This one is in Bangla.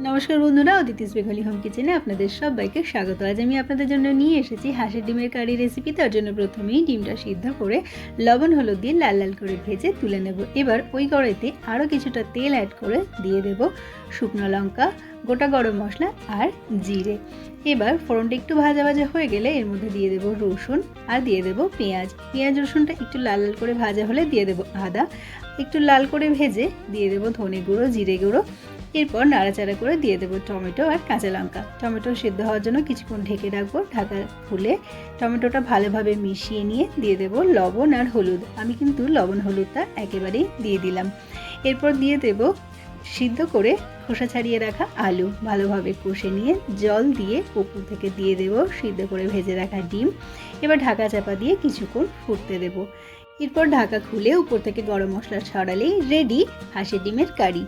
নমস্কার বন্ধুরা, অদিতিস বেঙ্গলি হোম কিচেনে আপনাদের সবাইকে স্বাগত। আজ আমি আপনাদের জন্য নিয়ে এসেছি হাঁসের ডিমের কারি রেসিপি। তার জন্য প্রথমেই ডিমটা সিদ্ধ করে লবণ হলুদ দিয়ে লাল লাল করে ভেজে তুলে নেব। এবার ওই কড়াইতে আরও কিছুটা তেল অ্যাড করে দিয়ে দেব শুকনো লঙ্কা, গোটা গরম মশলা আর জিরে। এবার ফোড়নটা একটু ভাজা ভাজা হয়ে গেলে এর মধ্যে দিয়ে দেব রসুন আর দিয়ে দেব পেঁয়াজ রসুনটা একটু লাল লাল করে ভাজা হলে দিয়ে দেব আদা, একটু লাল করে ভেজে দিয়ে দেব ধনে গুঁড়ো, জিরে গুঁড়ো। এরপর নাড়াচাড়া করে দিয়ে দেবো টমেটো আর কাঁচা লঙ্কা। টমেটো সেদ্ধ হওয়ার জন্য কিছুক্ষণ ঢেকে রাখবো। ঢাকা খুলে টমেটোটা ভালোভাবে মিশিয়ে নিয়ে দিয়ে দেবো লবণ আর হলুদ। আমি কিন্তু লবণ হলুদটা একেবারেই দিয়ে দিলাম। এরপর দিয়ে দেবো সিদ্ধ করে খোসা ছাড়িয়ে রাখা আলু। ভালোভাবে কষে নিয়ে জল দিয়ে উপর থেকে দিয়ে দেবো সিদ্ধ করে ভেজে রাখা ডিম। এবার ঢাকা চাপা দিয়ে কিছুক্ষণ ফুটতে দেবো। এরপর ঢাকা খুলে উপর থেকে গরম মশলা ছড়ালেই রেডি হাঁসের ডিমের কারি।